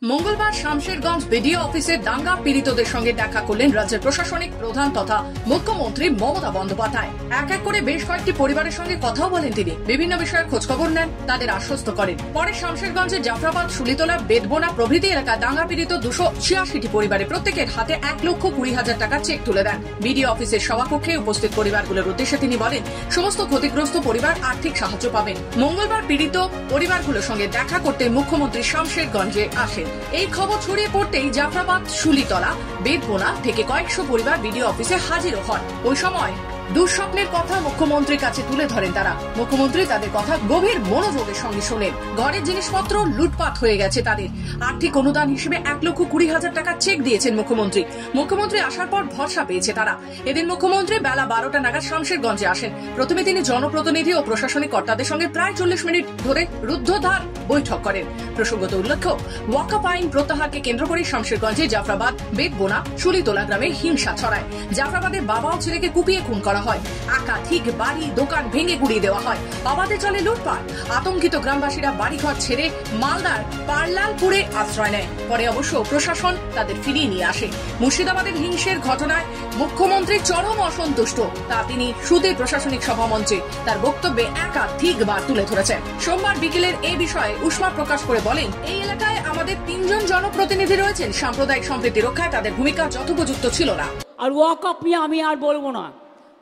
মঙ্গলবার শামশেরগঞ্জ বিডিও অফিসে দাঙ্গা পীড়িতদের সঙ্গে দেখা করলেন রাজ্যের প্রশাসনিক প্রধান তথা মুখ্যমন্ত্রী মমতা বন্দ্যোপাধ্যায়। এক এক করে বেশ কয়েকটি পরিবারের সঙ্গে কথাও বলেন তিনি, বিভিন্ন বিষয়ের খোঁজখবর নেন, তাদের আশ্বস্ত করেন। পরে শামশেরগঞ্জের জাফরাবাদ, শুলিতলা, বেদবোনা প্রভৃতি এলাকায় দাঙ্গা পীড়িত 286টি পরিবারে প্রত্যেকের হাতে 1,20,000 টাকার চেক তুলে দেন। বিডিও অফিসের সভাকক্ষে উপস্থিত পরিবারগুলোর উদ্দেশ্যে তিনি বলেন, সমস্ত ক্ষতিগ্রস্ত পরিবার আর্থিক সাহায্য পাবেন। মঙ্গলবার পীড়িত পরিবারগুলোর সঙ্গে দেখা করতে মুখ্যমন্ত্রী শামশেরগঞ্জে আসেন। এই খবর ছড়িয়ে পড়তেই জাফরাবাদ, শুলিতলা, বেদবোনা থেকে কয়েকশো পরিবার বিডিও অফিসে হাজিরও হন। ওই সময় দুঃস্বপ্নের কথা মুখ্যমন্ত্রীর কাছে তুলে ধরেন তারা। মুখ্যমন্ত্রী তাদের কথা গভীর মনোযোগের সঙ্গে শোনেন। ঘরের জিনিসপত্র লুটপাট হয়ে গেছে তাদের। আর্থিক অনুদান হিসেবে 1,20,000 টাকা চেক দিয়েছেন মুখ্যমন্ত্রী। মুখ্যমন্ত্রী আসার পর ভরসা পেয়েছে তারা। এদিন মুখ্যমন্ত্রী বেলা 12টা নাগাদ শামশেরগঞ্জে আসেন। প্রথমে তিনি জনপ্রতিনিধি ও প্রশাসনিক কর্তাদের সঙ্গে প্রায় 40 মিনিট ধরে রুদ্ধদ্বার বৈঠক করেন। প্রসঙ্গত উল্লেখ্য, ওয়াকফ আইন প্রত্যাহারকে কেন্দ্র করে শামশেরগঞ্জে জাফরাবাদ, বেদবোনা, শুলিতলা গ্রামে হিংসা ছড়ায়। জাফরাবাদে বাবা ও ছেলেকে কুপিয়ে খুন করা হয়। একাধিক বাড়ি, দোকান ভেঙে গুড়িয়ে দেওয়া হয়। অবাধে চলে লুটপাট। আতঙ্কিত গ্রামবাসীরা বাড়িঘর ছেড়ে মালদার পারলালপুরে আশ্রয় নেয়। পরে অবশ্য প্রশাসন তাদের ফিরিয়ে নিয়ে আসে। মুর্শিদাবাদের হিংসের ঘটনায় মুখ্যমন্ত্রী চরম অসন্তুষ্ট, তা তিনি সুদে প্রশাসনিক সভামঞ্চে তার বক্তব্যে একাধিকবার তুলে ধরেছেন। সোমবার বিকেলের এই বিষয়ে উষ্মা প্রকাশ করে বলেন, এই এলাকায় আমাদের 3 জন জনপ্রতিনিধি রয়েছেন। সাম্প্রদায়িক সম্প্রীতি রক্ষায় তাদের ভূমিকা যথোপযুক্ত ছিল না। আর ওয়াকফ নিয়ে আমি আর বলবো না।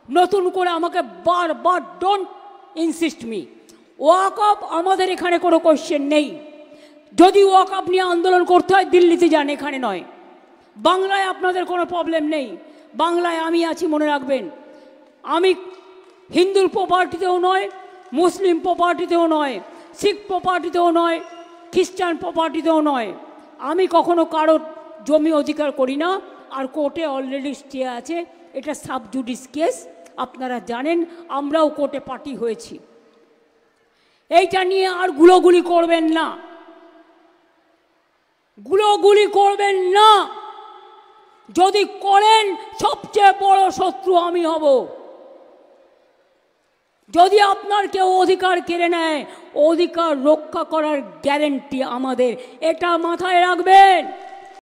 নতুন করে আমাকে বারবার ডোন্ট ইনসিস্ট মি। ওয়াকফ আমাদের এখানে কোনো কোশ্চেন নেই। যদি ওয়াকফ নিয়ে আন্দোলন করতে হয় দিল্লিতে যান, এখানে নয়। বাংলায় আপনাদের কোনো প্রবলেম নেই। বাংলায় আমি আছি, মনে রাখবেন। আমি হিন্দুর প্রপার্টিতেও নয়, মুসলিম প্রপার্টিতেও নয়, শিখ প্রপার্টিতেও নয়, খ্রিস্টান প্রপার্টিতেও নয়। আমি কখনো কারোর জমি অধিকার করি না। আর কোর্টে অলরেডি স্টে আছে। এটা সাব জুডিস কেস, আপনারা জানেন। আমরাও কোর্টে পার্টি হয়েছি। এইটা নিয়ে আর গুলোগুলি করবেন না, গুলোগুলি করবেন না। যদি করেন সবচেয়ে বড় শত্রু আমি হব। যদি আপনার কেউ অধিকার কেড়ে নেয়, অধিকার রক্ষা করার গ্যারেন্টি আমাদের, এটা মাথায় রাখবেন।